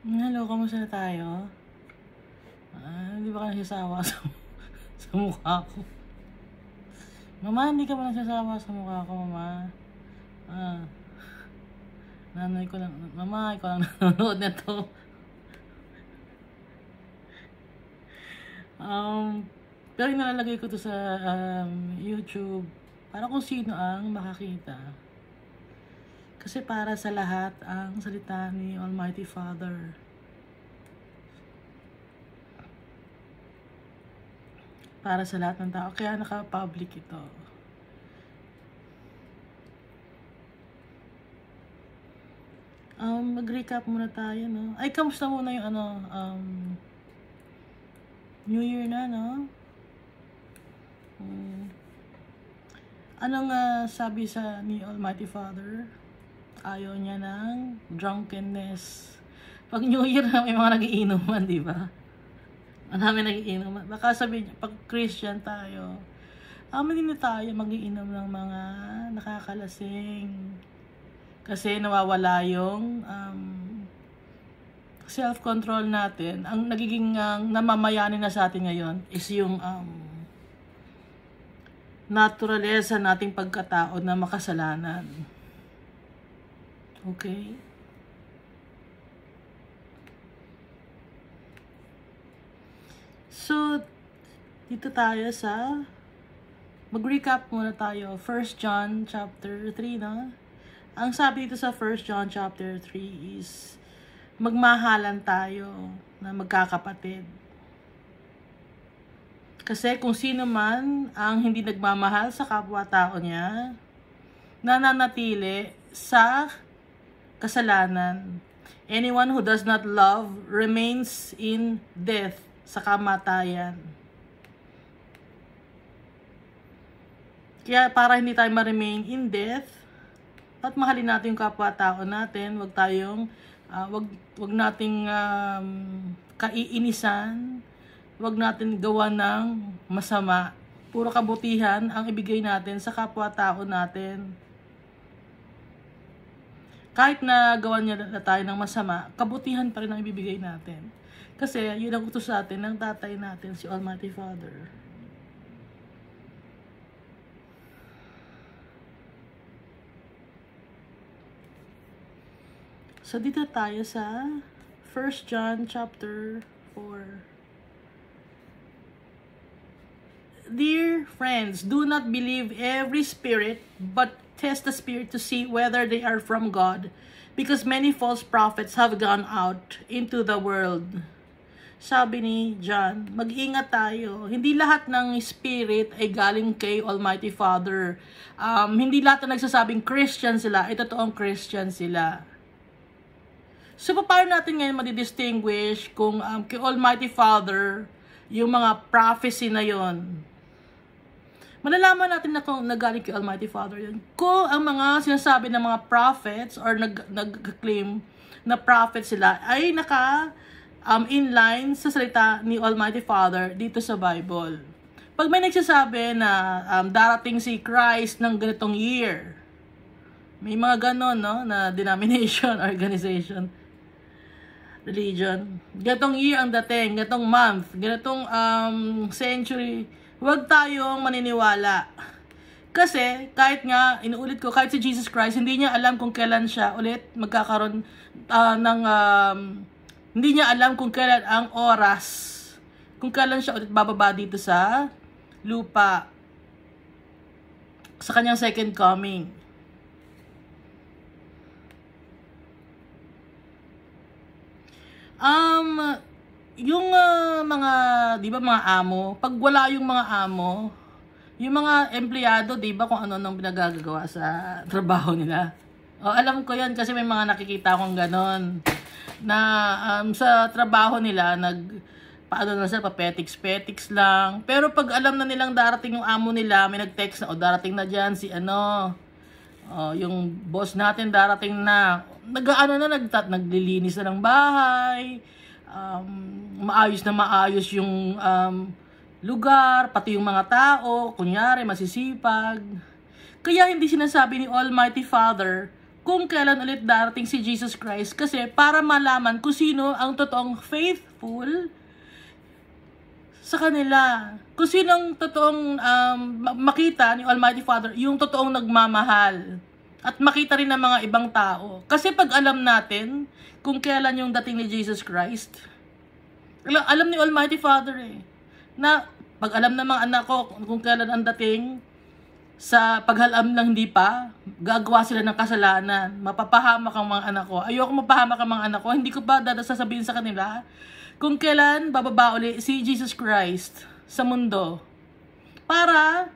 Hello, kamusta na tayo? Hindi ba ka nagsasawa sa mukha ko? Mama, hindi ka ba nagsasawa sa mukha ko, Mama? Nanay ko lang. Mama, ikaw lang nanonood na to. Pero inalalagay ko to sa YouTube para kung sino ang makakita. Kasi para sa lahat ang salita ni Almighty Father. Para sa lahat ng tao. Kaya naka-public ito. Mag-recap muna tayo, no? Ay, kamusta muna yung New Year na, no? Anong sabi sa ni Almighty Father? Ayaw niya ng drunkenness. Pag New Year na may mga nagiinuman, di ba? Marami nagiinuman. Baka sabihin niya, pag Christian tayo, hindi na tayo magiinom ng mga nakakalasing. Kasi nawawala yung self-control natin. Ang nagiging namamayani na sa atin ngayon is yung naturalesa nating pagkatao na makasalanan. Okay? So, dito tayo sa mag-recap muna tayo. 1 John chapter 3, no? Ang sabi dito sa 1 John chapter 3 is magmahalan tayo na magkakapatid. Kasi kung sino man ang hindi nagmamahal sa kapwa-tao niya, nananatili sa kasalanan. Anyone who does not love remains in death, sa kamatayan. Kaya para hindi tayo ma-remain in death, at mahalin natin yung kapwa-tao natin, wag nating kaiinisan, wag natin gawa ng masama. Puro kabutihan ang ibigay natin sa kapwa-tao natin. Kahit na gawa niya na tayo ng masama, kabutihan pa rin ang ibibigay natin. Kasi yun ang utos sa atin ng tatay natin, si Almighty Father. So dito tayo sa 1 John chapter 4. Dear friends, do not believe every spirit, but test the spirit to see whether they are from God, because many false prophets have gone out into the world. Sabi ni John, mag-ingat tayo. Hindi lahat ng spirit ay galing kay Almighty Father. Hindi lahat na nagsasabing Christian sila, ay totoong Christian sila. So, paano natin ngayon madidistinguish kung kay Almighty Father, yung mga prophecy na yon? Malalaman natin na kung nagaling kay Almighty Father yun. Kung ang mga sinasabi ng mga prophets or nag-claim na prophet sila ay inline sa salita ni Almighty Father dito sa Bible. Pag may nagsasabi na darating si Christ ng ganitong year, may mga ganon, no, na denomination, organization, religion. Ganitong year ang dating, ganitong month, ganitong century. Huwag tayong maniniwala. Kasi, kahit nga, inuulit ko, kahit si Jesus Christ, hindi niya alam kung kailan siya ulit magkakaroon hindi niya alam kung kailan ang oras, kung kailan siya ulit bababa dito sa lupa, sa kanyang second coming. Yung mga, di ba mga amo, pag wala yung mga amo, yung mga empleyado, di ba kung ano nang pinagagawa sa trabaho nila. Alam ko yan kasi may mga nakikita akong ganon, na sa trabaho nila, paano na sila, papetiks-petiks lang. Pero pag alam na nilang darating yung amo nila, may nag-text na, darating na dyan si yung boss natin darating na, naglilinis na ng bahay, maayos yung lugar, pati yung mga tao, kunyari masisipag. Kaya hindi sinasabi ni Almighty Father kung kailan ulit darating si Jesus Christ. Kasi para malaman kung sino ang totoong faithful sa kanila. Kung sino ang totoong makita ni Almighty Father, yung totoong nagmamahal. At makita rin ng mga ibang tao. Kasi pag alam natin kung kailan yung dating ni Jesus Christ, alam ni Almighty Father na pag alam ng mga anak ko kung kailan ang dating, sa paghalam lang hindi pa, gagawa sila ng kasalanan. Mapapahamak ang mga anak ko. Ayoko mapahamak ang mga anak ko. Hindi ko ba sasabihin sa kanila kung kailan bababa uli si Jesus Christ sa mundo. Para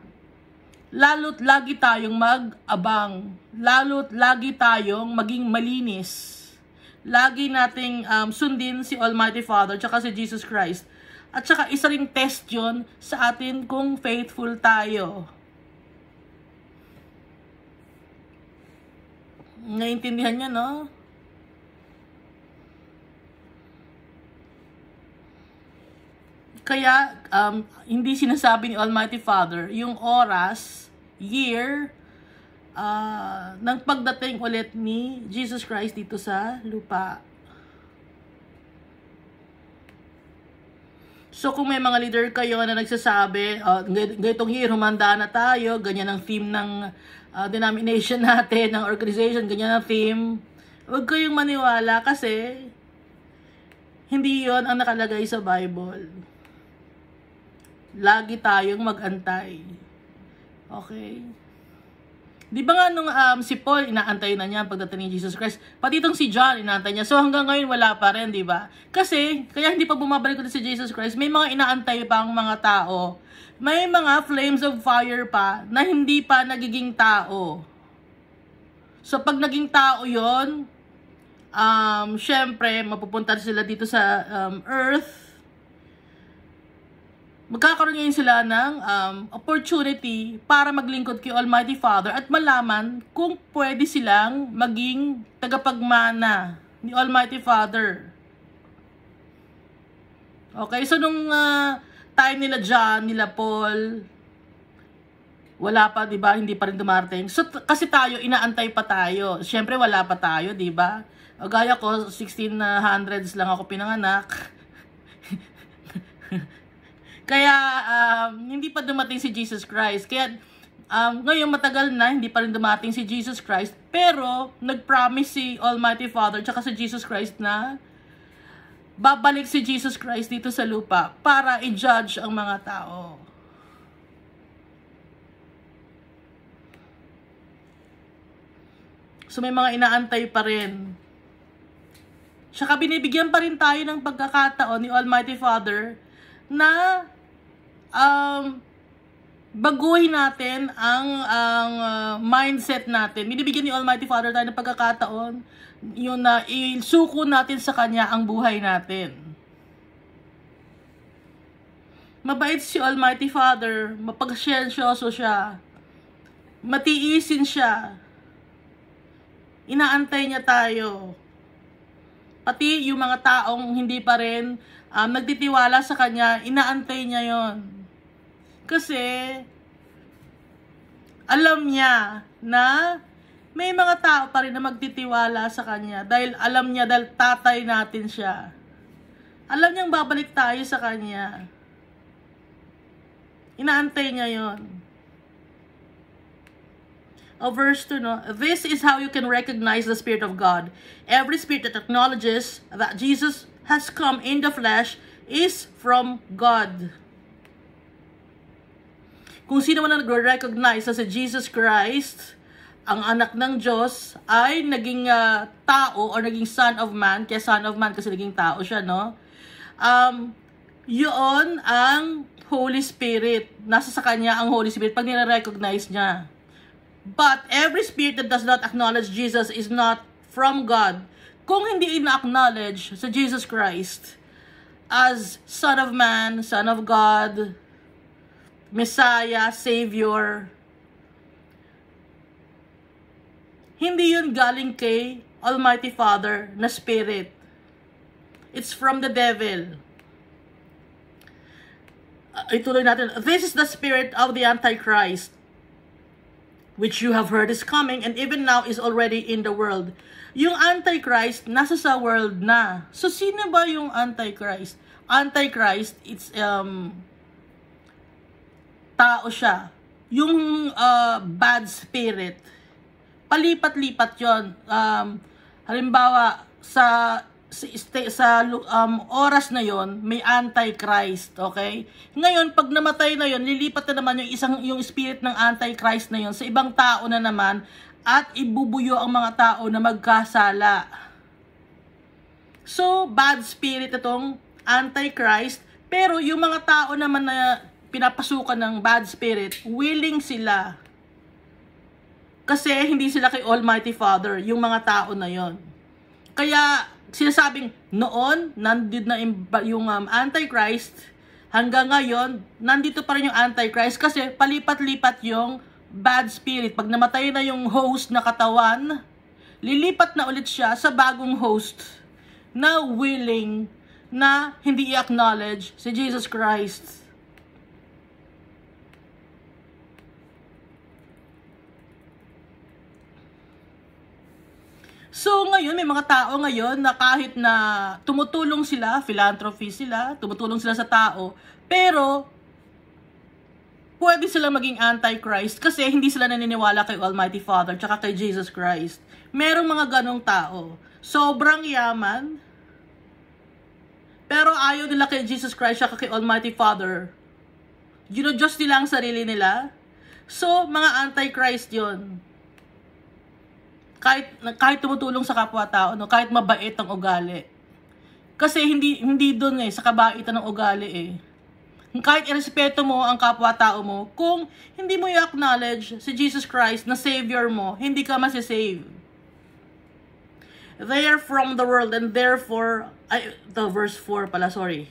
lalo't lagi tayong mag-abang. Lalo't lagi tayong maging malinis. Lagi nating sundin si Almighty Father tsaka si Jesus Christ. At tsaka isa ring test yun sa atin kung faithful tayo. Naintindihan niya, no? Kaya, hindi sinasabi ni Almighty Father yung oras, year, ng pagdating ulit ni Jesus Christ dito sa lupa. So, kung may mga leader kayo na nagsasabi, ganitong year, humanda na tayo, ganyan ang theme ng denomination natin, ng organization, ganyan ang theme, huwag kayong maniwala kasi hindi yon ang nakalagay sa Bible. Lagi tayong mag-antay. Okay? Di ba nga nung si Paul, inaantay na niya pagdating ni Jesus Christ. Pati itong si John, inaantay niya. So hanggang ngayon wala pa rin, di ba? Kasi, kaya hindi pa bumabalik ulit si Jesus Christ. May mga inaantay pa ang mga tao. May mga flames of fire pa na hindi pa nagiging tao. So pag naging tao yon, syempre, mapupunta sila dito sa earth. Magkakaroon ngayon sila ng opportunity para maglingkod kay Almighty Father at malaman kung pwede silang maging tagapagmana ni Almighty Father. Okay, so nung time nila John, nila Paul, wala pa, di ba? Hindi pa rin dumarating. So, kasi tayo, inaantay pa tayo. Siyempre, wala pa tayo, di ba? Gaya ko, 1600s lang ako pinanganak. Kaya, hindi pa dumating si Jesus Christ. Kaya, ngayon matagal na, hindi pa rin dumating si Jesus Christ. Pero, nag-promise si Almighty Father, tsaka si Jesus Christ na babalik si Jesus Christ dito sa lupa para i-judge ang mga tao. So, may mga inaantay pa rin. Tsaka binibigyan pa rin tayo ng pagkakataon ni Almighty Father na baguhin natin ang mindset natin. Binibigyan ni Almighty Father tayo ng pagkakataon yun na isuko natin sa Kanya ang buhay natin. Mabait si Almighty Father, mapagsyensyoso siya, matiisin siya, inaantay niya tayo. Pati yung mga taong hindi pa rin nagtitiwala sa Kanya, inaantay niya yon. Kasi alam niya na may mga tao pa rin na magtitiwala sa Kanya dahil alam niya, dahil tatay natin siya. Alam niyang babalik tayo sa Kanya. Inaantay niya yon. Verse 2, no? This is how you can recognize the Spirit of God. Every spirit that acknowledges that Jesus has come in the flesh is from God. Kung sino man na nag-recognize na si Jesus Christ, ang anak ng Diyos, ay naging tao or naging son of man, kaya son of man kasi naging tao siya, no? Yun ang Holy Spirit. Nasa sa Kanya ang Holy Spirit pag nire-recognize niya. But every spirit that does not acknowledge Jesus is not from God. Kung hindi ina-acknowledge sa Jesus Christ as Son of Man, Son of God, Messiah, Savior, hindi yun galing kay Almighty Father na Spirit. It's from the devil. Ituloy natin. This is the spirit of the Antichrist. which you have heard is coming and even now is already in the world. Yung Antichrist, nasa sa world na. So, sino ba yung Antichrist? Antichrist, it's, tao siya. Yung bad spirit, palipat-lipat yon. Halimbawa, sa oras na yon may Antichrist, okay? Ngayon, pag namatay na yon, lilipat na naman yung spirit ng Antichrist na yon sa ibang tao na naman at ibubuyo ang mga tao na magkasala. So, bad spirit itong Antichrist, pero yung mga tao naman na pinapasukan ng bad spirit, willing sila. Kasi hindi sila kay Almighty Father, yung mga tao na yon. Kaya, sinasabing noon, nandito na yung Antichrist, hanggang ngayon, nandito pa rin yung Antichrist kasi palipat-lipat yung bad spirit. Pag namatay na yung host na katawan, lilipat na ulit siya sa bagong host na willing na hindi i-acknowledge si Jesus Christ. So, ngayon, may mga tao ngayon na kahit na tumutulong sila, philanthropy sila, tumutulong sila sa tao, pero pwede sila maging Antichrist kasi hindi sila naniniwala kay Almighty Father tsaka kay Jesus Christ. Merong mga ganong tao. Sobrang yaman, pero ayaw nila kay Jesus Christ tsaka kay Almighty Father. Diyos nila ang sarili nila. So, mga Antichrist yon. Kahit tumutulong sa kapwa-tao, no? Kahit mabait ang ugali. Kasi hindi doon sa kabaitan ng ugali eh. Kahit irespeto mo ang kapwa-tao mo, kung hindi mo i-acknowledge si Jesus Christ na Savior mo, hindi ka masisave. They are from the world and therefore, the verse 4 pala, sorry.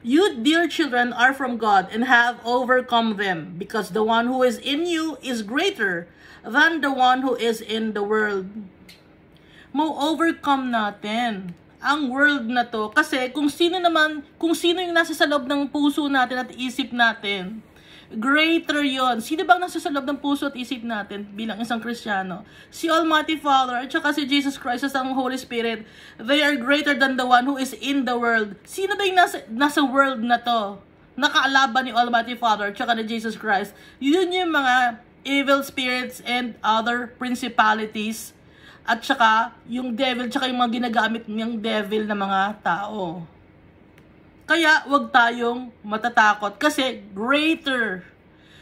You, dear children, are from God and have overcome them, because the one who is in you is greater than the one who is in the world. Mo-overcome natin ang world na to. Kasi kung sino yung nasa sa loob ng puso natin at isip natin, greater yon. Sino bang nasa sa loob ng puso at isip natin bilang isang Kristiyano? Si Almighty Father at saka si Jesus Christ as ang Holy Spirit. They are greater than the one who is in the world. Sino ba yung nasa world na to? Nakaalaban ni Almighty Father at saka ni Jesus Christ. Yun yung mga evil spirits and other principalities at saka yung devil, saka yung mga ginagamit ng devil na mga tao. Kaya wag tayong matatakot kasi greater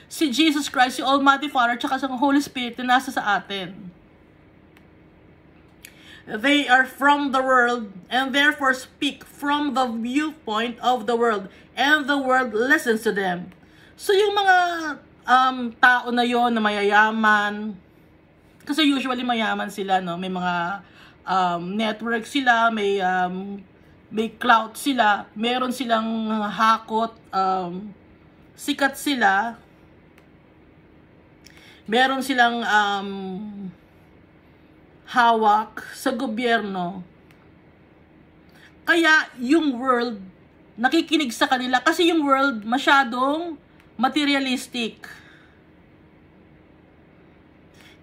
si Jesus Christ, si Almighty Father, at saka sa Holy Spirit na nasa sa atin. They are from the world and therefore speak from the viewpoint of the world and the world listens to them. So yung mga tao na yon na mayayaman, kasi usually mayaman sila, no? May mga network sila, may clout sila, meron silang hakot, sikat sila, meron silang hawak sa gobyerno. Kaya yung world nakikinig sa kanila kasi yung world masyadong materialistic.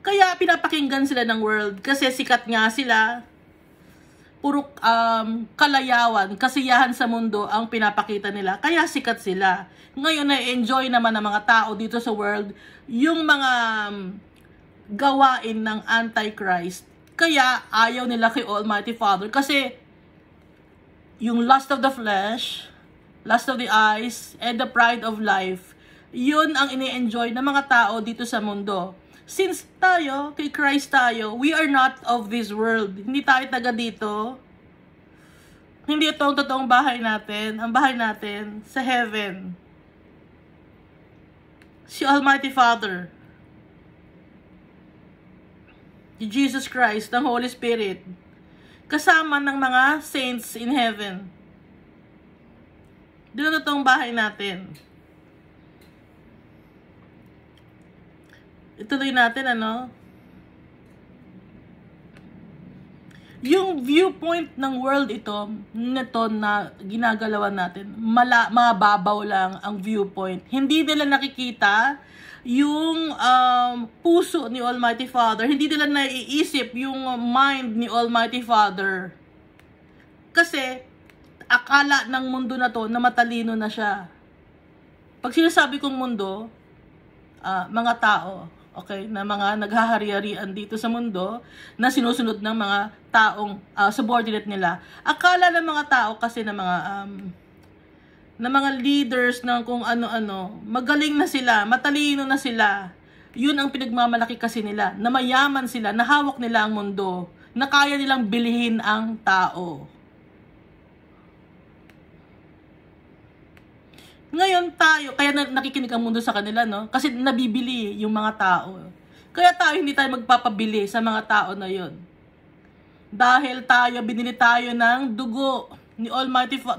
Kaya pinapakinggan sila ng world kasi sikat nga sila. Puro kalayawan, kasiyahan sa mundo ang pinapakita nila. Kaya sikat sila. Ngayon na-enjoy naman ng mga tao dito sa world yung mga gawain ng Antichrist. Kaya ayaw nila kay Almighty Father kasi yung lust of the flesh, lust of the eyes, and the pride of life, yun ang ini-enjoy ng mga tao dito sa mundo. Since tayo, kay Christ tayo, we are not of this world. Hindi tayo taga dito. Hindi ito ang totoong bahay natin. Ang bahay natin, sa heaven. Si Almighty Father. Si Jesus Christ, ng Holy Spirit. Kasama ng mga saints in heaven. Doon ang totoong bahay natin. Ituloy natin, ano? Yung viewpoint ng world nito na ginagalawan natin, mababaw lang ang viewpoint. Hindi nila nakikita yung puso ni Almighty Father. Hindi nila naiisip yung mind ni Almighty Father. Kasi, akala ng mundo na to na matalino na siya. Pag sinasabi kong mundo, mga tao, okay, na mga naghahari-harian dito sa mundo na sinusunod ng mga taong subordinate nila. Akala ng mga tao kasi na mga leaders ng kung ano-ano, magaling na sila, matalino na sila. Yun ang pinagmamalaki kasi nila, na mayaman sila, na hawak nila ang mundo, na kaya nilang bilihin ang tao. Ngayon tayo, kaya nakikinig ang mundo sa kanila, no? Kasi nabibili yung mga tao. Kaya tayo, hindi tayo magpapabili sa mga tao na yun. Dahil binili tayo ng dugo ni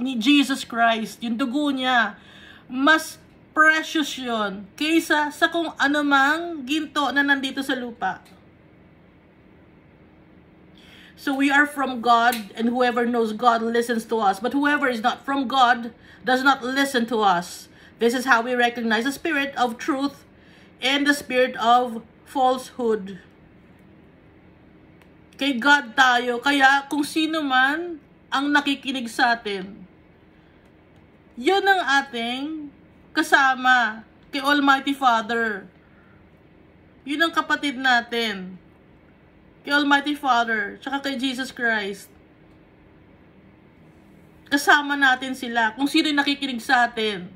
ni Jesus Christ. Yung dugo niya, mas precious yun kaysa sa kung anumang ginto na nandito sa lupa. So we are from God, and whoever knows God listens to us. But whoever is not from God does not listen to us. This is how we recognize the spirit of truth and the spirit of falsehood. Kay God tayo, kaya kung sino man ang nakikinig sa atin, yun ang ating kasama kay Almighty Father. Yun ang kapatid natin. Kay Almighty Father, tsaka kay Jesus Christ. Kasama natin sila, kung sino yung nakikinig sa atin.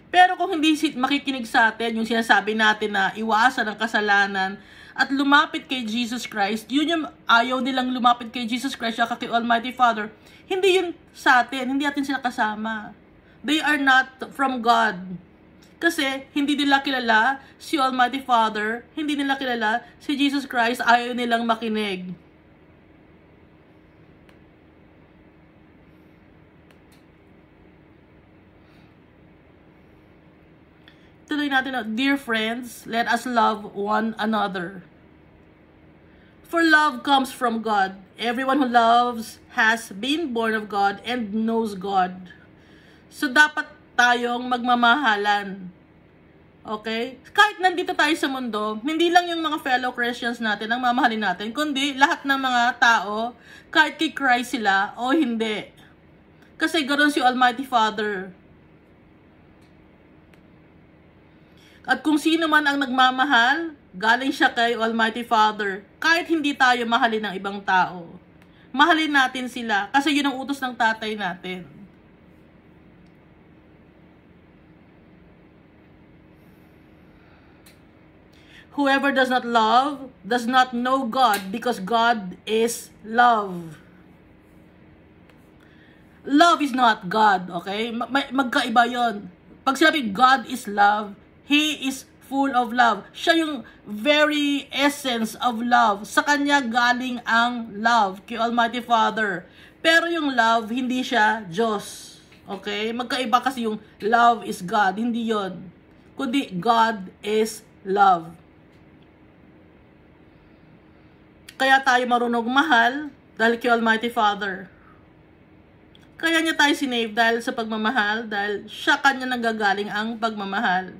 Pero kung hindi makikinig sa atin, yung sinasabi natin na iwasan ang kasalanan at lumapit kay Jesus Christ, yun yung ayaw nilang lumapit kay Jesus Christ tsaka kay Almighty Father, hindi yun sa atin, hindi natin sila kasama. They are not from God. Kasi hindi nila kilala si Almighty Father, hindi nila kilala si Jesus Christ, ayaw nilang makinig. Tuloy natin, dear friends, let us love one another. For love comes from God. Everyone who loves has been born of God and knows God. So dapat tayong magmamahalan. Okay? Kahit nandito tayo sa mundo, hindi lang yung mga fellow Christians natin ang mamahalin natin, kundi lahat ng mga tao, kahit kay Christ sila o hindi. Kasi ganoon si Almighty Father. At kung sino man ang nagmamahal, galing siya kay Almighty Father. Kahit hindi tayo mahalin ng ibang tao, mahalin natin sila kasi yun ang utos ng tatay natin. Whoever does not love does not know God, because God is love. Love is not God, okay? Magkaiba yon. Pag sinabi God is love, He is full of love. Siya yung very essence of love. Sa Kanya galing ang love, kay Almighty Father. Pero yung love, hindi siya Diyos. Okay? Magkaiba kasi yung love is God. Hindi yon. Kundi God is love. Kaya tayo marunong mahal dahil kay Almighty Father. Kaya niya tayo sinave dahil sa pagmamahal, dahil siya Kanya nanggagaling ang pagmamahal.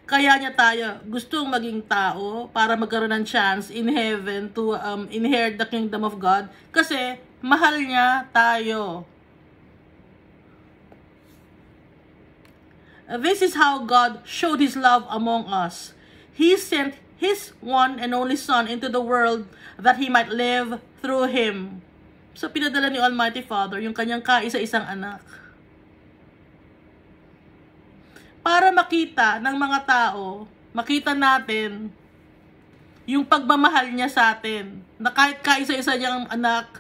Kaya niya tayo gustong maging tao para magkaroon ng chance in heaven to inherit the kingdom of God kasi mahal niya tayo. This is how God showed His love among us. He sent His one and only Son into the world that He might live through Him. So pinadala ni Almighty Father yung Kanyang kaisa-isang anak. Para makita ng mga tao, makita natin yung pagmamahal niya sa atin. Na kahit kaisa-isa niyang anak,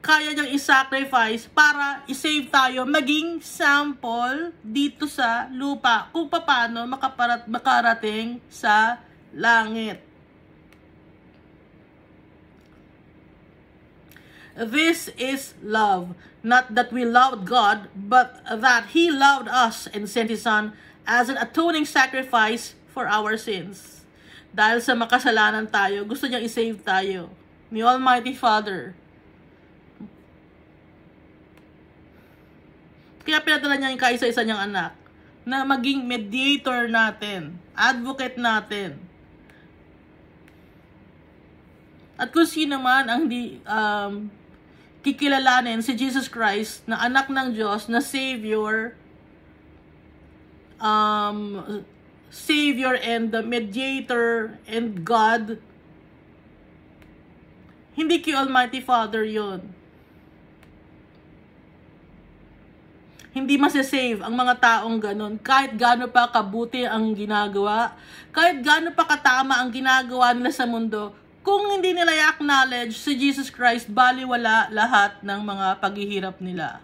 kaya niyang i-sacrifice para i-save tayo, maging sample dito sa lupa kung paano makarating sa langit. This is love, not that we loved God, but that He loved us and sent His Son as an atoning sacrifice for our sins. Dahil sa makasalanan tayo, gusto niyang i-save tayo. ni Almighty Father. Kaya pinadala niya yung kaisa-isa niyang anak na maging mediator natin, advocate natin. At kung sino man ang hindi kikilalanin si Jesus Christ na anak ng Diyos, na Savior, Savior and the mediator and God, hindi kay Almighty Father yun. Hindi masasave ang mga taong ganun. Kahit gaano pa kabuti ang ginagawa, kahit gaano pa katama ang ginagawa nila sa mundo, kung hindi nila i-acknowledge si Jesus Christ, baliwala lahat ng mga paghihirap nila.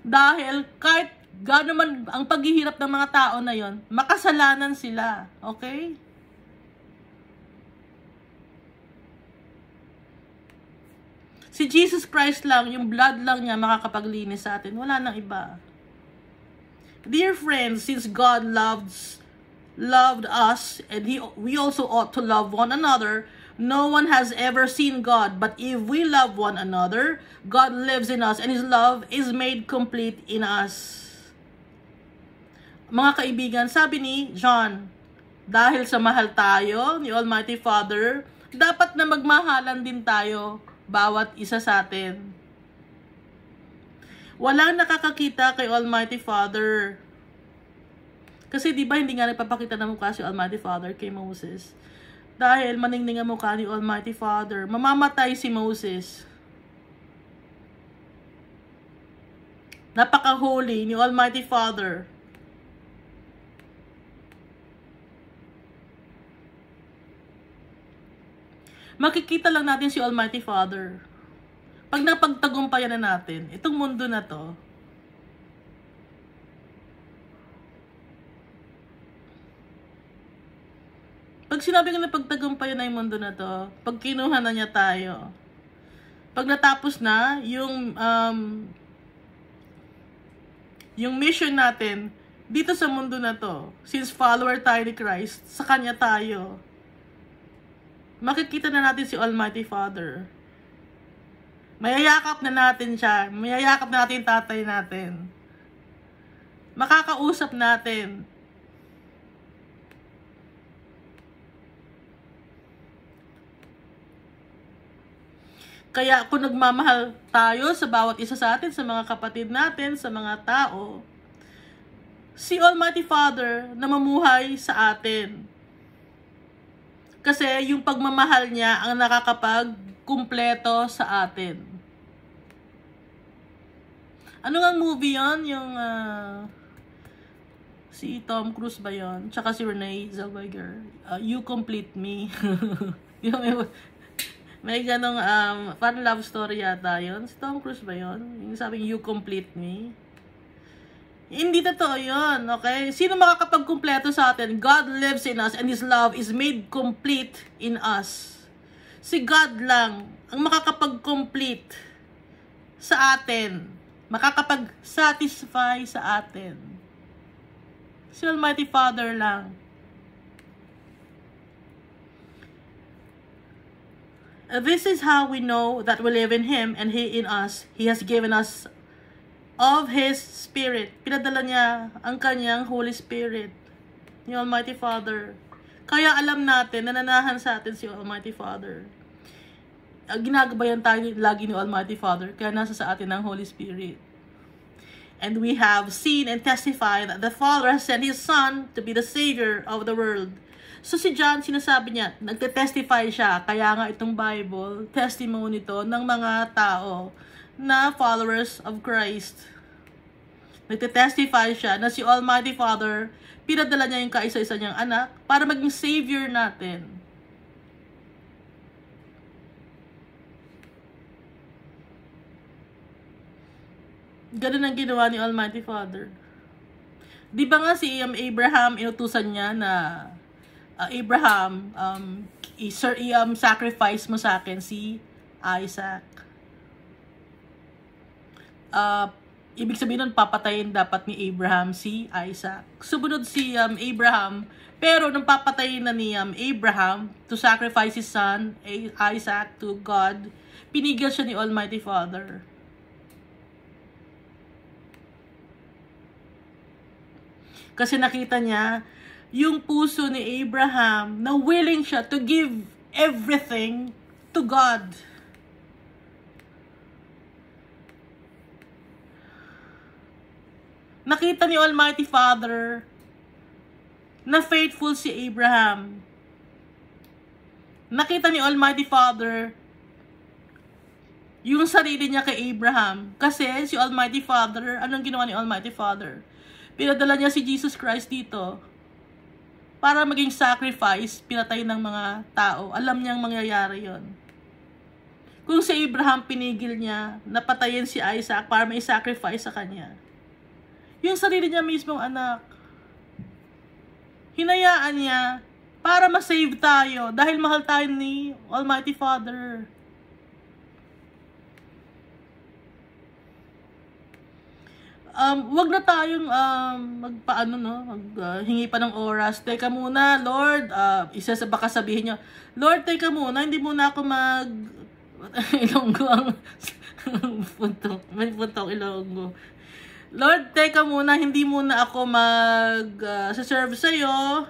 Dahil kahit gaano man ang paghihirap ng mga tao na yon, makasalanan sila. Okay? Si Jesus Christ lang, yung blood lang niya makakapaglinis sa atin. Wala nang iba. Dear friends, since God loved us, and we also ought to love one another, no one has ever seen God. But if we love one another, God lives in us, and His love is made complete in us. Mga kaibigan, sabi ni John, dahil sa mahal tayo ni Almighty Father, dapat na magmahalan din tayo bawat isa sa atin. Walang nakakakita kay Almighty Father. Kasi di ba hindi nga nagpapakita ng mukha si Almighty Father kay Moses? Dahil maningning ang mukha ni Almighty Father, mamamatay si Moses. Napaka-holy ni Almighty Father. Makikita lang natin si Almighty Father pag napagtagumpayan na natin itong mundo na to. Pag sinabi ko na pagtagumpayan na yung mundo na to, pag kinuha na niya tayo, pag natapos na yung mission natin dito sa mundo na to, since follower tayo ni Christ, sa Kanya tayo, makikita na natin si Almighty Father. Mayayakap na natin siya. Mayayakap na natin yung tatay natin. Makakausap natin. Kaya kung nagmamahal tayo sa bawat isa sa atin, sa mga kapatid natin, sa mga tao, si Almighty Father na mamuhay sa atin. Kasi yung pagmamahal niya ang nakakapag-kumpleto sa atin. Ano nga movie yon? Yung si Tom Cruise ba yon? Tsaka si Renee Zellweger. You Complete Me. Yung may ganong parang love story yata yon. Si Tom Cruise ba yon? Yung sabing You Complete Me. Hindi totoo yun, okay? Sino makakapagkumpleto sa atin? God lives in us and His love is made complete in us. Si God lang ang makakapag-complete sa atin. Makakapag-satisfy sa atin. Si Almighty Father lang. This is how we know that we live in Him and He in us. He has given us of His Spirit. Pinadala niya ang Kanyang Holy Spirit, ni Almighty Father. Kaya alam natin, nananahan sa atin si Almighty Father. Ginagabayan tayo lagi ni Almighty Father, kaya nasa sa atin ang Holy Spirit. And we have seen and testified that the Father has sent His Son to be the Savior of the world. So si John, sinasabi niya, nagte-testify siya, kaya nga itong Bible, testimony to ng mga tao na followers of Christ. Nagte-testify siya na si Almighty Father, pinadala niya yung kaisa-isa niyang anak para maging Savior natin. Ganun ang ginawa ni Almighty Father. Di ba nga si Abraham, inutusan niya na Abraham, sacrifice mo sa akin si Isaac. Ibig sabihin nun, papatayin dapat ni Abraham si Isaac. Sumunod si Abraham, pero nung papatayin na ni Abraham to sacrifice his son, Isaac, to God, pinigil siya ni Almighty Father. Kasi nakita niya, yung puso ni Abraham, na willing siya to give everything to God. Nakita ni Almighty Father na faithful si Abraham. Nakita ni Almighty Father yung sarili niya kay Abraham. Kasi si Almighty Father, anong ginawa ni Almighty Father? Pinadala niya si Jesus Christ dito para maging sacrifice, pinatay ng mga tao. Alam niyang mangyayari yon. Kung si Abraham pinigil niya, napatayin si Isaac para may sacrifice sa kanya. Yung sarili niya mismong anak, hinayaan niya para ma-save tayo dahil mahal tayo ni Almighty Father. Wag na tayong hingi pa ng oras. Teka muna, Lord, baka sabihin niyo, Lord, teka muna, hindi muna ako Ilonggo ang may puntong Ilonggo. Lord, teka muna, hindi muna ako serve sa'yo.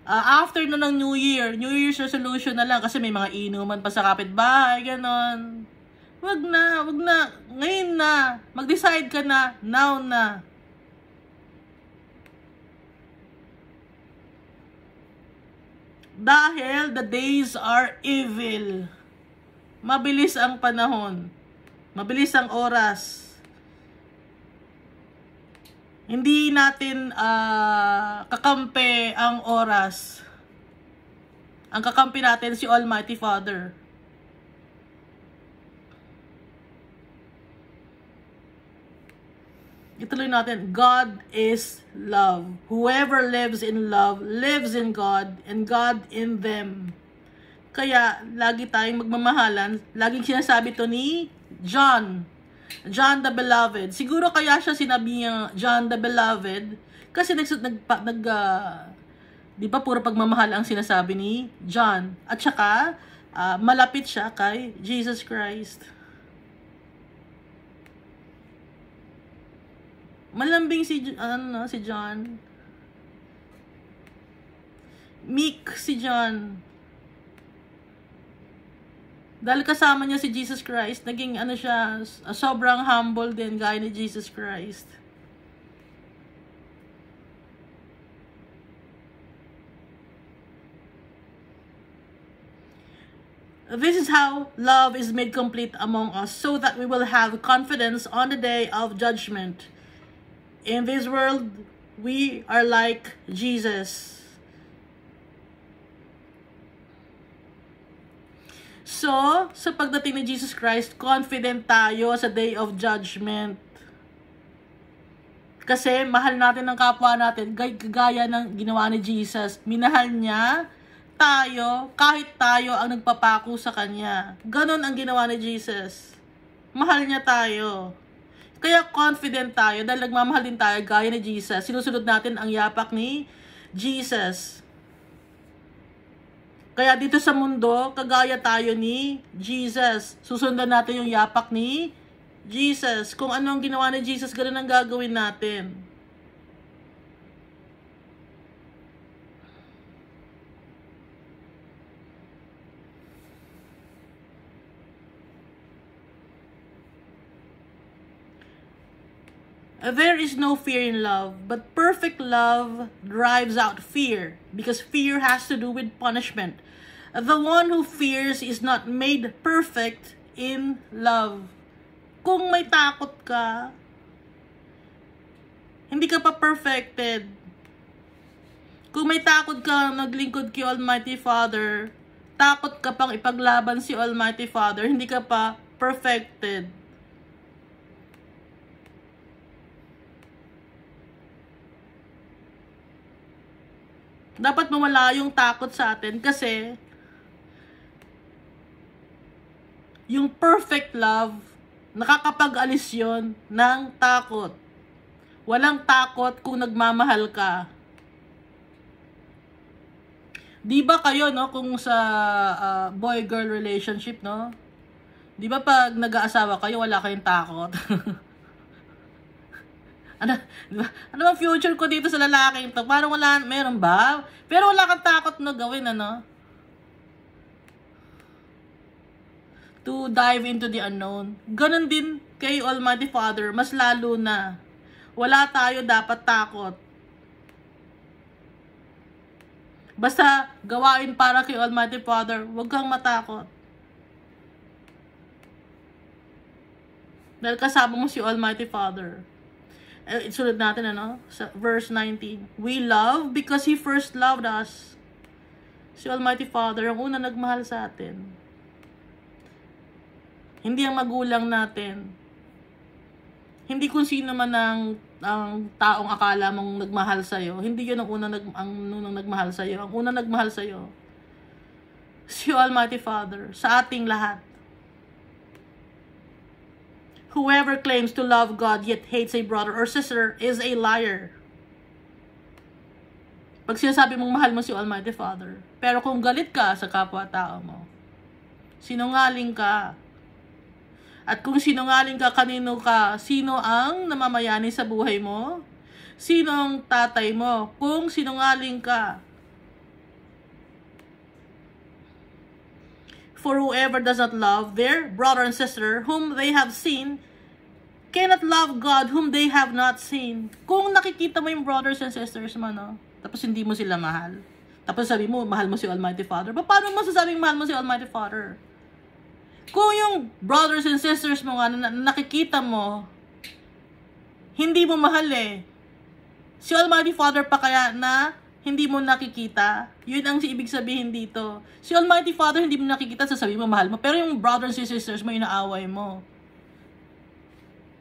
After na ng New Year's resolution na lang kasi may mga inuman pa sa kapitbahay, ganon. Wag na. Ngayon na. Mag-decide ka na. Now na. Dahil the days are evil. Mabilis ang panahon. Mabilis ang oras. Hindi natin kakampi ang oras. Ang kakampi natin si Almighty Father. Ituloy natin, God is love. Whoever lives in love, lives in God, and God in them. Kaya, lagi tayong magmamahalan. Laging sinasabi to ni John the Beloved. Siguro kaya siya sinabi niya John the Beloved kasi di ba puro pagmamahal ang sinasabi ni John. At saka malapit siya kay Jesus Christ. Malambing si John. Meek si John. Dahil kasama niya si Jesus Christ, naging siya, sobrang humble din, gaya ni Jesus Christ. This is how love is made complete among us, so that we will have confidence on the day of judgment. In this world, we are like Jesus. So, sa pagdating ni Jesus Christ, confident tayo sa day of judgment. Kasi mahal natin ang kapwa natin, gaya ng ginawa ni Jesus. Minahal niya tayo, kahit tayo ang nagpapako sa Kanya. Ganon ang ginawa ni Jesus. Mahal niya tayo. Kaya confident tayo dahil nagmamahal din tayo gaya ni Jesus. Sinusunod natin ang yapak ni Jesus. Kaya dito sa mundo, kagaya tayo ni Jesus. Susundan natin yung yapak ni Jesus. Kung ano ang ginawa ni Jesus, ganun ang gagawin natin. There is no fear in love, but perfect love drives out fear, because fear has to do with punishment. The one who fears is not made perfect in love. Kung may takot ka, hindi ka pa perfected. Kung may takot ka naglingkod kay Almighty Father, takot ka pang ipaglaban si Almighty Father, hindi ka pa perfected. Dapat mawala yung takot sa atin kasi yung perfect love Nakakapag-alis yun ng takot. Walang takot kung nagmamahal ka. Di ba kayo, no, kung sa boy-girl relationship, no? Di ba pag nag-aasawa kayo, wala kayong takot? Ano, diba? Ano ang future ko dito sa lalaking to? Parang wala, meron ba? Pero wala kang takot na gawin, ano? To dive into the unknown. Ganon din kay Almighty Father, mas lalo na. Wala tayo dapat takot. Basta gawain para kay Almighty Father, huwag kang matakot. Dahil kasama mo si Almighty Father. Isunod natin, ano? Sa verse 19. We love because He first loved us. Si Almighty Father, ang una nagmahal sa atin. Hindi ang magulang natin. Hindi kung sino man ang taong akala mong nagmahal sa'yo. Hindi yun ang unang nagmahal sa'yo. Ang unang nagmahal sa'yo, si Almighty Father, sa ating lahat. Whoever claims to love God yet hates a brother or sister is a liar. Pag sinasabi mong mahal mo si Almighty Father, pero kung galit ka sa kapwa-tao mo, sinungaling ka. At kung sinungaling ka, kanino ka? Sino ang namamayani sa buhay mo? Sino ang tatay mo? Kung sinungaling ka. For whoever does not love their brother and sister whom they have seen cannot love God whom they have not seen. Kung nakikita mo yung brothers and sisters mo, no? Tapos hindi mo sila mahal. Tapos sabi mo, mahal mo si Almighty Father. Paano mo sasabing mahal mo si Almighty Father? Kung yung brothers and sisters mo nga na nakikita mo, hindi mo mahal eh. Si Almighty Father pa kaya na hindi mo nakikita? Yun ang ibig sabihin dito. Si Almighty Father hindi mo nakikita, sasabihin mo mahal mo. Pero yung brothers and sisters mo, inaaway mo.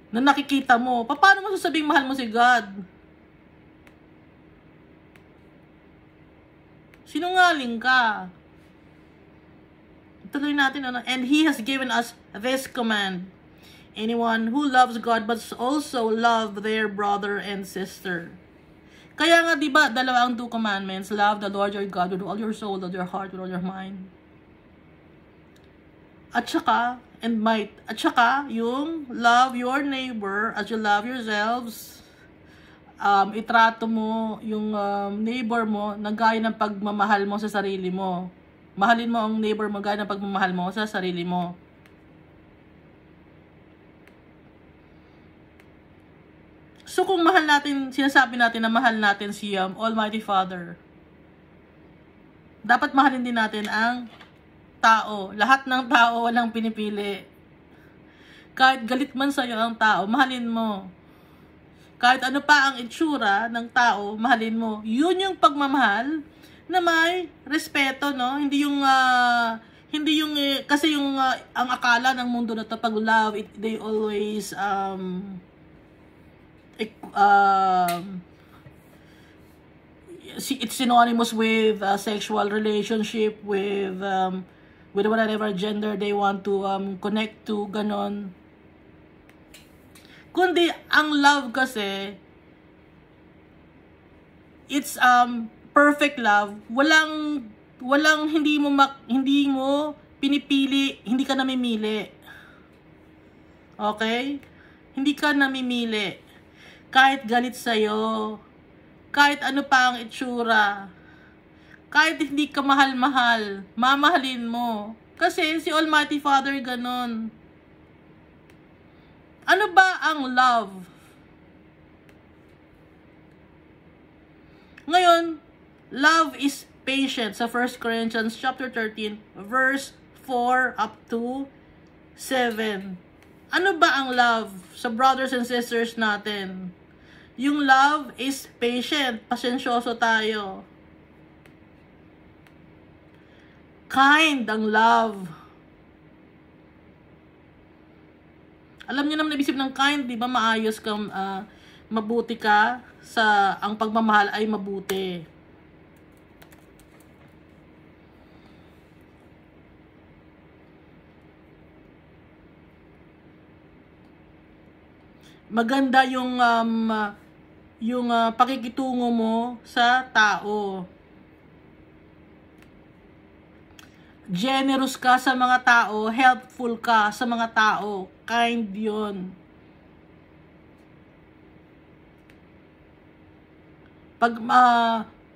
Na nakikita mo. Paano mo sasabihin mahal mo si God? Sinungaling ka. Tuloy natin, ano? And He has given us this command. Anyone who loves God must also love their brother and sister. Kaya nga, di ba, dalawa ang 2 commandments. Love the Lord your God with all your soul, with all your heart, with all your mind. At saka, and might. At saka, yung love your neighbor as you love yourselves. Itrato mo yung neighbor mo na gaya ng pagmamahal mo sa sarili mo. Mahalin mo ang neighbor mo gaya ng pagmamahal mo sa sarili mo. So kung mahal natin, sinasabi natin na mahal natin si Almighty Father, dapat mahalin din natin ang tao. Lahat ng tao walang pinipili. Kahit galit man sa'yo ang tao, mahalin mo. Kahit ano pa ang itsura ng tao, mahalin mo. Yun yung pagmamahal na may respeto, no? Hindi yung kasi yung ang akala ng mundo na to pag love, they always it's synonymous with sexual relationship with whatever gender they want to connect to, ganon. Kundi ang love kasi it's perfect love. Walang hindi mo pinipili, hindi ka namimili. Okay? Hindi ka namimili. Kahit galit sa'yo, kahit ano pa ang itsura, kahit hindi ka mahal-mahal, mamahalin mo. Kasi si Almighty Father ganon. Ano ba ang love? Ngayon, love is patient sa 1 Corinthians chapter 13, verse 4 up to 7. Ano ba ang love sa brothers and sisters natin? Yung love is patient. Pasensyoso tayo. Kind ang love. Alam niyo naman ibig sabihin ng kind, di ba? Maayos ka, mabuti ka, sa ang pagmamahal ay mabuti. maganda yung pakikitungo mo sa tao. Generous ka sa mga tao, helpful ka sa mga tao, kind yun. Pag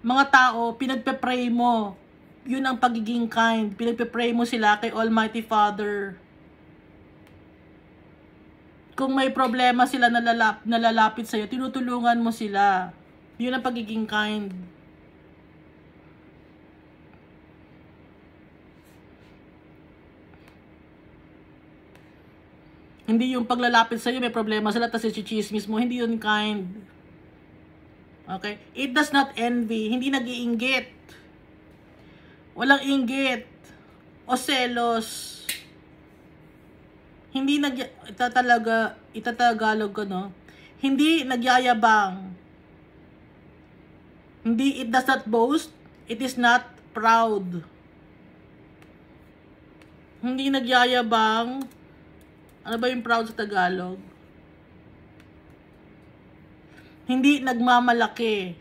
mga tao, pinagpe-pray mo, yun ang pagiging kind. Pinagpe-pray mo sila kay Almighty Father. Kung may problema sila nalalapit sa'yo, tinutulungan mo sila. Yun ang pagiging kind. Hindi yung paglalapit sa'yo, may problema sila, tapos i-chismis mo. Hindi yun kind. Okay? It does not envy. Hindi nag-iinggit. Walang inggit. O selos. Hindi itatagalog ko, no? Hindi nagyayabang. Hindi, it does not boast. It is not proud. Hindi nagyayabang. Ano ba yung proud sa Tagalog? Hindi nagmamalaki.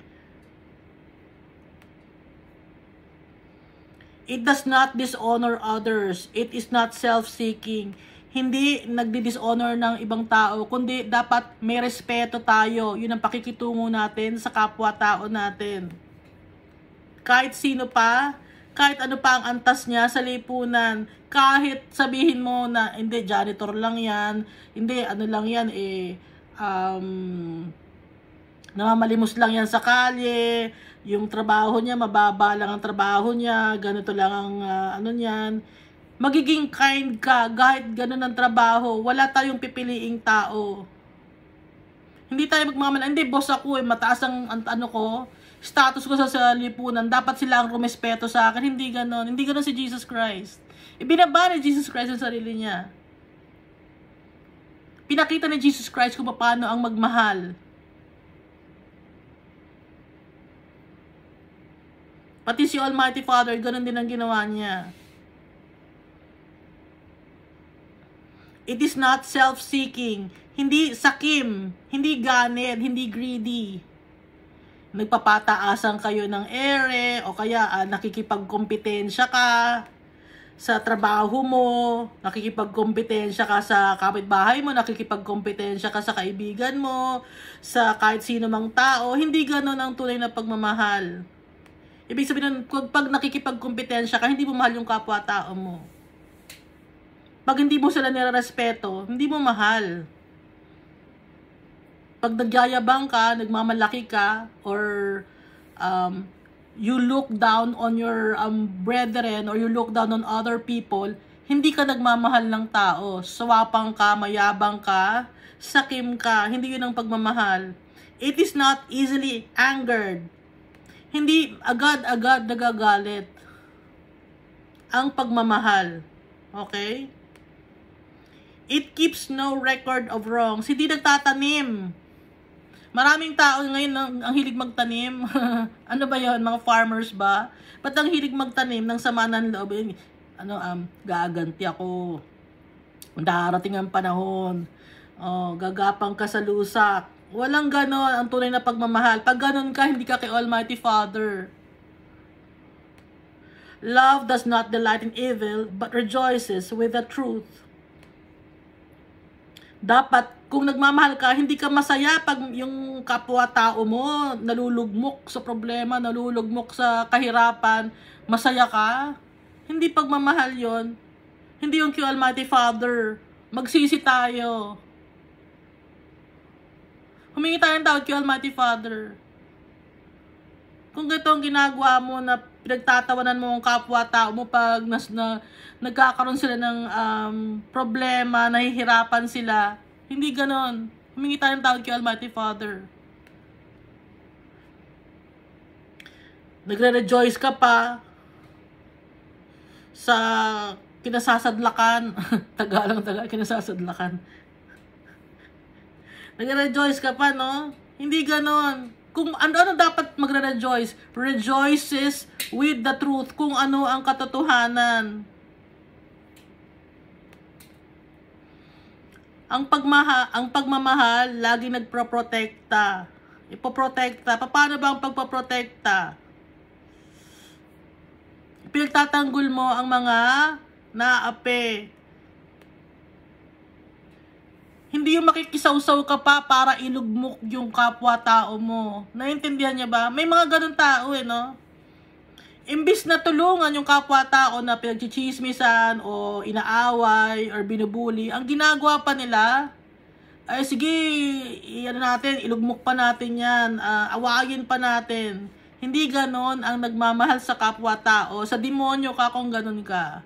It does not dishonor others. It is not self-seeking. Hindi nagdi-dishonor ng ibang tao, kundi dapat may respeto tayo. Yun ang pakikitungo natin sa kapwa-tao natin. Kahit sino pa, kahit ano pa ang antas niya sa lipunan, kahit sabihin mo na, hindi, janitor lang yan, hindi, ano lang yan, namamalimos lang yan sa kalye, yung trabaho niya, mababa lang ang trabaho niya, ganito lang ang ano niyan. Magiging kind ka, kahit ganun ang trabaho, wala tayong pipiliing tao. Hindi tayo magmamala, hindi, boss ako mataas ang ano ko, status ko sa lipunan, dapat sila ang rumespeto sa akin. Hindi ganon. Hindi ganon si Jesus Christ. Ibinaba ni Jesus Christ ang sarili niya. Pinakita ni Jesus Christ kung paano ang magmahal. Pati si Almighty Father, ganon din ang ginawa niya. It is not self-seeking. Hindi sakim. Hindi ganid. Hindi greedy. Nagpapataasan kayo ng ere o kaya nakikipagkompetensya ka sa trabaho mo, nakikipagkompetensya ka sa kapitbahay mo, nakikipagkompetensya ka sa kaibigan mo, sa kahit sino mang tao. Hindi ganon ang tunay na pagmamahal. Ibig sabihin, pag nakikipagkompetensya ka, hindi mo mahal yung kapwa-tao mo. Pag hindi mo sila nirerespeto, hindi mo mahal. Pag nagyayabang ka, nagmamalaki ka, or you look down on your brethren, or you look down on other people, hindi ka nagmamahal ng tao. Swapang ka, mayabang ka, sakim ka, hindi yun ang pagmamahal. It is not easily angered. Hindi agad-agad nagagalit ang pagmamahal. Okay? It keeps no record of wrongs. Hindi nagtatanim. Maraming tao ngayon ang hilig magtanim. Ano ba 'yon? Mga farmers ba? Ba't ang hilig magtanim ng sama ng loob? Gaganti ako. Darating ang panahon. Gagapang ka sa lusak. Walang ganon ang tunay na pagmamahal. Pag ganon ka, hindi ka kay Almighty Father. Love does not delight in evil, but rejoices with the truth. Dapat, kung nagmamahal ka, hindi ka masaya pag yung kapwa-tao mo nalulugmok sa problema, nalulugmok sa kahirapan, masaya ka. Hindi pagmamahal yon. Hindi yung kay Almighty Father. Magsisi tayo. Humingi tayo ng tawad kay Almighty Father. Kung ito ang ginagawa mo na pinagtatawanan mo ang kapwa-tao mo pag nagkakaroon sila ng problema, nahihirapan sila, hindi ganon. Humingi tayo ng tawad kay Almighty Father. Nagre-rejoice ka pa sa kinasasadlakan. Tagalog, kinasasadlakan. Nagre-rejoice ka pa, no? Hindi ganon. Kung ano dapat magre-rejoice? Rejoices with the truth. Kung ano ang katotohanan. Ang pagmamahal, lagi nagproprotekta. Ipoprotekta. Paano ba ang pagpoprotekta? Pinagtatanggol mo ang mga naape. Hindi yung makikisawsaw ka pa para ilugmok yung kapwa-tao mo. Naintindihan niya ba? May mga ganun tao no? Imbis na tulungan yung kapwa-tao na pinagchichismisan o inaaway or binubuli, ang ginagawa pa nila, ay sige, ilugmok pa natin yan, awayin pa natin. Hindi ganon ang nagmamahal sa kapwa-tao. Sa demonyo ka kung ganon ka.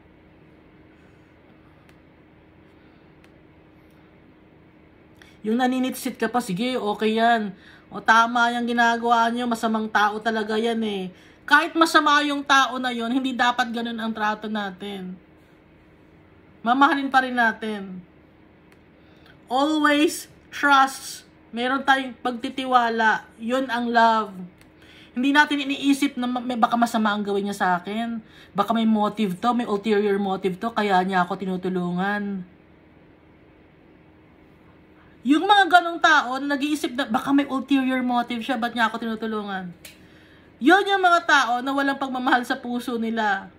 Yung naninitsit ka pa, sige, okay yan. O tama yung ginagawa nyo, masamang tao talaga yan eh. Kahit masama yung tao na yon, hindi dapat ganon ang trato natin. Mamahalin pa rin natin. Always trust. Meron tayong pagtitiwala. Yun ang love. Hindi natin iniisip na baka masama ang gawin niya sa akin. Baka may motive to, may ulterior motive to, kaya niya ako tinutulungan. Yung mga ganong tao na nag-iisip na baka may ulterior motive siya, ba't niya ako tinutulungan? Yun yung mga tao na walang pagmamahal sa puso nila.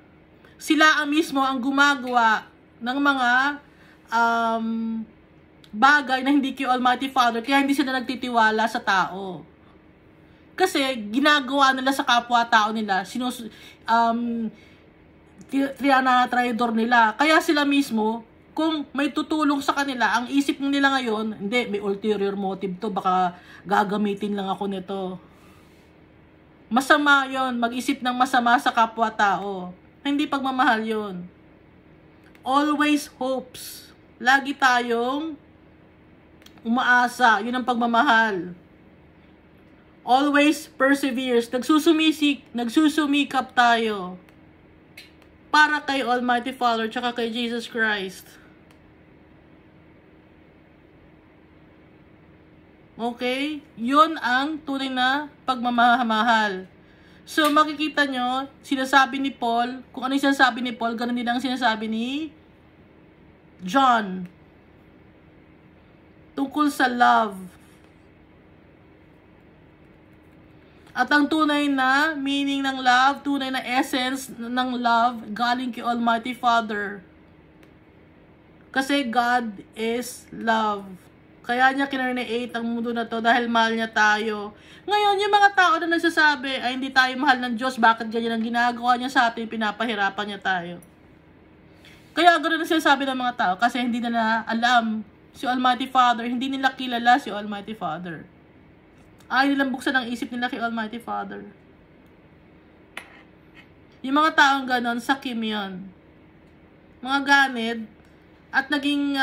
Sila mismo ang gumagawa ng mga bagay na hindi kay Almighty Father, kaya hindi sila nagtitiwala sa tao. Kasi ginagawa nila sa kapwa-tao nila, trinatraidor nila. Kaya sila mismo, kung may tutulong sa kanila, ang isip nila ngayon, hindi, may ulterior motive to, baka gagamitin lang ako nito. Masama yon, mag-isip ng masama sa kapwa-tao. Hindi pagmamahal yon. Always hopes. Lagi tayong umaasa, yun ang pagmamahal. Always perseveres. Nagsusumikap tayo para kay Almighty Father tsaka kay Jesus Christ. Okay? Yun ang tunay na pagmamahal. So, makikita nyo, sinasabi ni Paul, kung ano yung sinasabi ni Paul, ganun din ang sinasabi ni John. Tungkol sa love. At ang tunay na meaning ng love, tunay na essence ng love, galing kay Almighty Father. Kasi God is love. Kaya niya kinreate ang mundo na to dahil mahal niya tayo. Ngayon, yung mga tao na nagsasabi, ay hindi tayo mahal ng Diyos, bakit ganyan ang ginagawa niya sa atin, pinapahirapan niya tayo. Kaya ganoon ang sinasabi ng mga tao kasi hindi nila alam si Almighty Father, hindi nila kilala si Almighty Father. Ay nilang buksan ang isip nila kay Almighty Father. Yung mga taong ganon, sakim yun. Mga ganid, at naging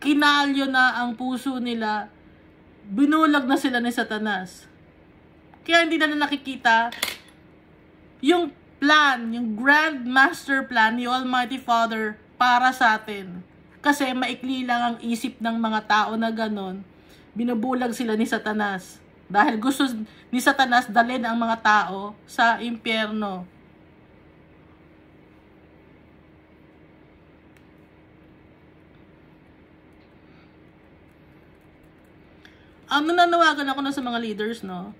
kinalyo na ang puso nila, binulag na sila ni Satanas. Kaya hindi na nakikita yung plan, yung grand master plan ni Almighty Father para sa atin. Kasi maikli lang ang isip ng mga tao na ganon, binubulag sila ni Satanas. Dahil gusto ni Satanas dalhin ang mga tao sa impyerno. Nananawagan ako na sa mga leaders, no?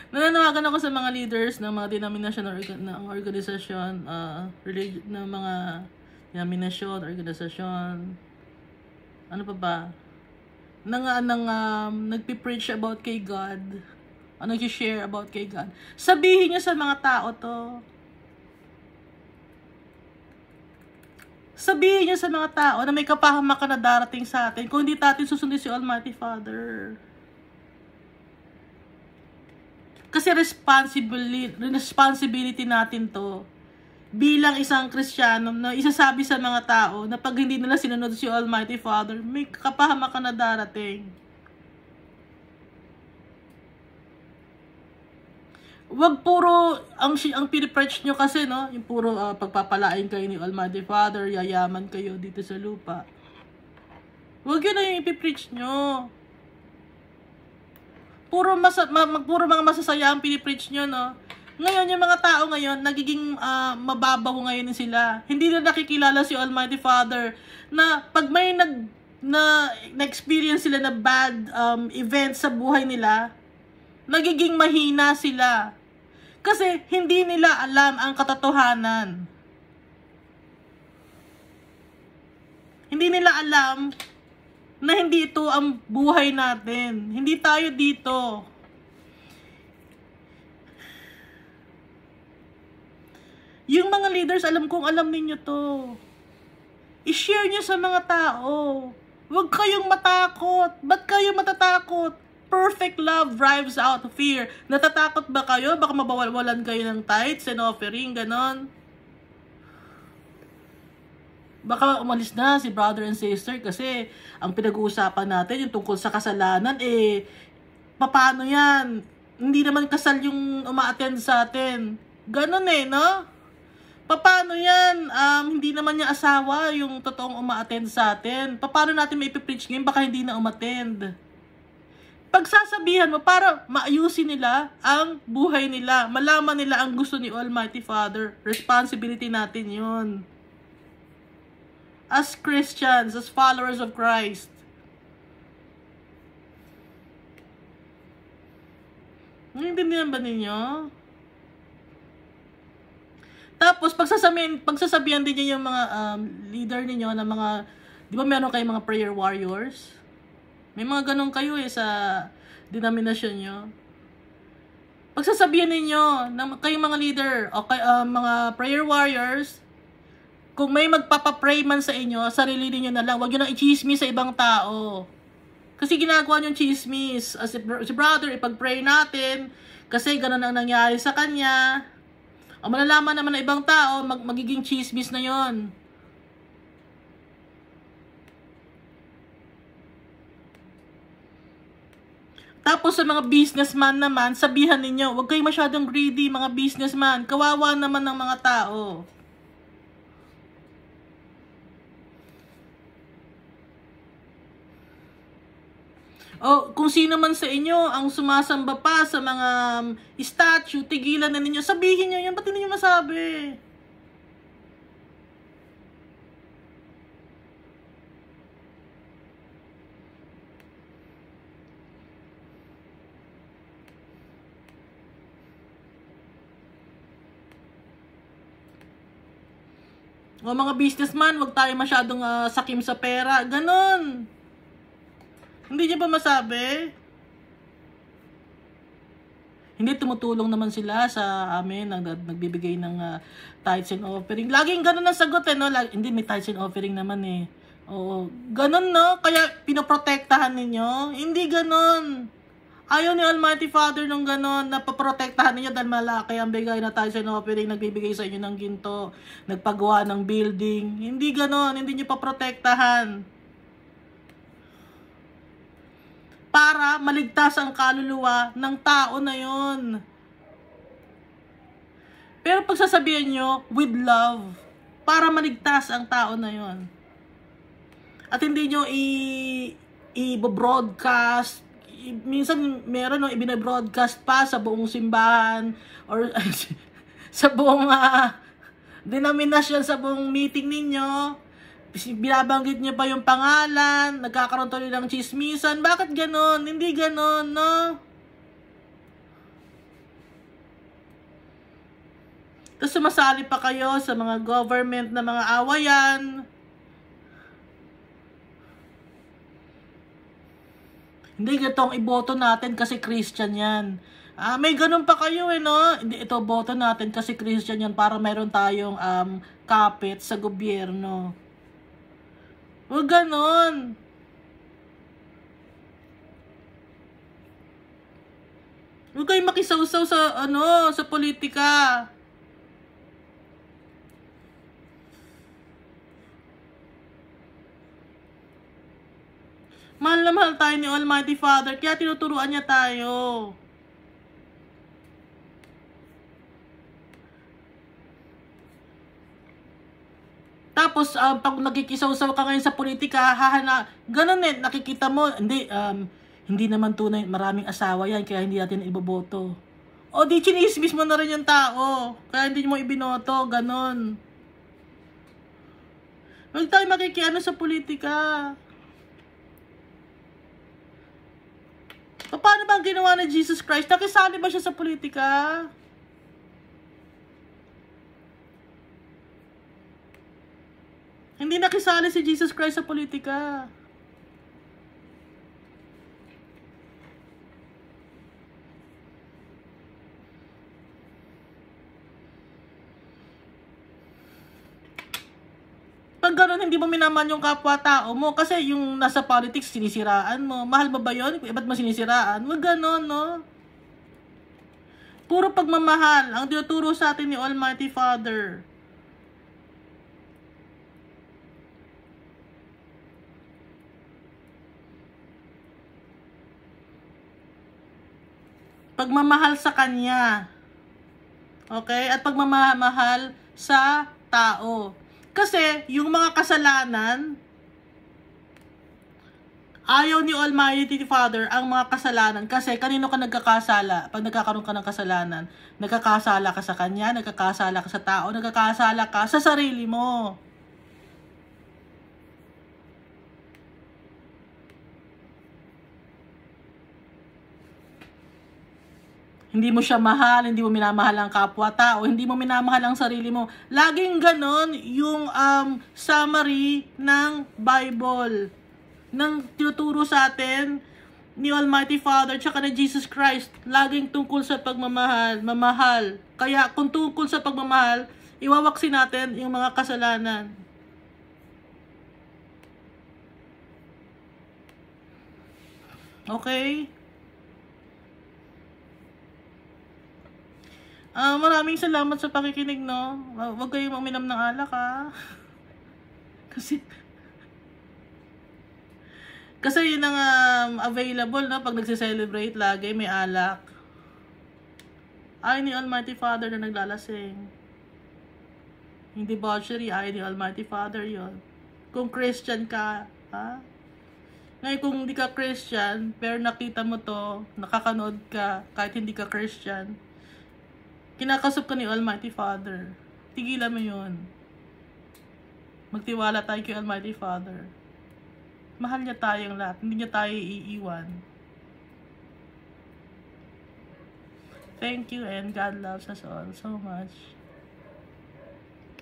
Nananawagan ako sa mga leaders ng mga denomination ng organisasyon, ng mga denominasyon, organisasyon, ano pa ba? Nagpipreach about kay God, nag-share about kay God. Sabihin niyo sa mga tao to. Sabihin niyo sa mga tao na may kapahamakan na darating sa atin kung hindi natin susundin si Almighty Father. Kasi responsibility natin to bilang isang Kristiyano na isasabi sa mga tao na pag hindi nila sinunod si Almighty Father, may kapahamakan na darating. Wag puro ang pinipreach nyo kasi, no? Yung puro pagpapalain kayo ni Almighty Father, yayaman kayo dito sa lupa. Wag yun na yung ipipreach nyo. Puro mga masasaya ang pinipreach nyo, no? Ngayon, yung mga tao ngayon, nagiging mababaw ngayon sila. Hindi na nakikilala si Almighty Father na pag may na-experience sila na bad event sa buhay nila, nagiging mahina sila. Kasi hindi nila alam ang katotohanan. Hindi nila alam na hindi ito ang buhay natin. Hindi tayo dito. Yung mga leaders, alam kong alam ninyo to. I-share nyo sa mga tao. Huwag kayong matakot. Ba't kayo matatakot? Perfect love drives out fear. Natatakot ba kayo? Baka mabawalan kayo ng tithes and offering, ganon. Baka umalis na si brother and sister kasi ang pinag-uusapan natin yung tungkol sa kasalanan, paano yan? Hindi naman kasal yung uma-attend sa atin. Ganon no? Paano yan? Hindi naman niya asawa yung totoong uma-attend sa atin. Paano natin may ipipreach ngayon? Baka hindi na umattend. Pagsasabihan mo para maayusin nila ang buhay nila. Malaman nila ang gusto ni Almighty Father. Responsibility natin yun. As Christians, as followers of Christ. Naiintindihan ba ninyo? Tapos, pagsasabihan din niyo yung mga leader ninyo na mga, di ba meron kayong mga prayer warriors? May mga ganun kayo sa denomination nyo. Pagsasabihan ninyo na kayong mga leader o mga prayer warriors, kung may magpapapray man sa inyo, sarili niyo na lang. Huwag nyo nang i-chismis sa ibang tao. Kasi ginagawa nyo yung chismis. As si brother, ipag-pray natin, kasi ganun ang nangyari sa kanya. O malalaman naman ng ibang tao, magiging chismis na yon. Tapos sa mga businessman naman, sabihan ninyo, huwag kayong masyadong greedy, mga businessman. Kawawa naman ng mga tao. O kung sino man sa inyo ang sumasamba pa sa mga statue, tigilan na ninyo. Sabihin nyo yan, ba't hindi nyo masabi? O mga businessman, wag tayo masyadong sakim sa pera. Ganon. Hindi niyo ba masabi? Hindi tumutulong naman sila sa amin, nagbibigay ng tithes and offering. Laging ganon ang sagot no? Hindi, may tithes and offering naman Oo, ganon no? Kaya pinoprotektahan ninyo? Hindi ganon. Ayaw ni Almighty Father nung ganon, na paprotektahan ninyo dahil malaki ang bigay na tithes and offering, nagbibigay sa inyo ng ginto, nagpagawa ng building. Hindi ganon, hindi nyo paprotektahan. Para maligtas ang kaluluwa ng tao na yon. Pero pagsasabihan nyo, with love, para maligtas ang tao na yon. At hindi nyo i-broadcast. Minsan meron ibinabroadcast pa sa buong simbahan or sa buong denominasyon, sa buong meeting ninyo. Binabanggit niyo pa yung pangalan, nagkakaroon tuloy ng chismisan. Bakit ganon? Hindi ganon, no? Tapos sumasali pa kayo sa mga government na mga awayan. Hindi itong iboto natin kasi Christian yan. May ganun pa kayo no? Hindi, ito boto natin kasi Christian yan para mayroon tayong kapit sa gobyerno. Huwag ganon. Huwag kayong makisawsaw sa sa politika. Mahal na mahal tayo ni Almighty Father, kaya tinuturuan niya tayo. Tapos, pag nagkikisaw-saw ka ngayon sa politika, ganun nakikita mo, hindi naman tunay, maraming asawa yan, kaya hindi natin iboboto. O di chinismis mo na rin yung tao. Kaya hindi mo ibinoto. Ganon. Huwag tayo makikiano sa politika. Paano ba ang ginawa ni Jesus Christ? Nakisali ba siya sa politika? Hindi nakisali si Jesus Christ sa politika. Pag gano'n, hindi mo minamahal yung kapwa-tao mo. Kasi yung nasa politics, sinisiraan mo. Mahal mo ba yun? Ba't mo sinisiraan? Huwag gano'n, no? Puro pagmamahal ang tinuturo sa atin ni Almighty Father. Pagmamahal sa Kanya. Okay? At pagmamahal sa tao. Kasi, yung mga kasalanan, ayaw ni Almighty Father ang mga kasalanan. Kasi, kanino ka nagkakasala? Pag nagkakaroon ka ng kasalanan, nagkakasala ka sa Kanya, nagkakasala ka sa tao, nagkakasala ka sa sarili mo. Hindi mo siya mahal, hindi mo minamahal ang kapwa-tao, hindi mo minamahal ang sarili mo. Laging ganon yung summary ng Bible. Nang tinuturo sa atin ni Almighty Father tsaka ni Jesus Christ. Laging tungkol sa pagmamahal, mamahal. Kaya kung tungkol sa pagmamahal, iwawaksin natin yung mga kasalanan. Okay? Maraming salamat sa pakikinig, no? Huwag kayong uminom ng alak, ha? Kasi yun ang available, no? Pag nagse-celebrate, lagi may alak. Ay ni Almighty Father na naglalasing. Yung debauchery, ay ni Almighty Father yon. Kung Christian ka, ha? Ngayon, kung hindi ka Christian, pero nakita mo to, nakakanood ka, kahit hindi ka Christian, kinakasap ka ni Almighty Father. Tigilan mo yun. Magtiwala tayo kay Almighty Father. Mahal niya tayong lahat. Hindi niya tayo iiwan. Thank you and God loves us all so much.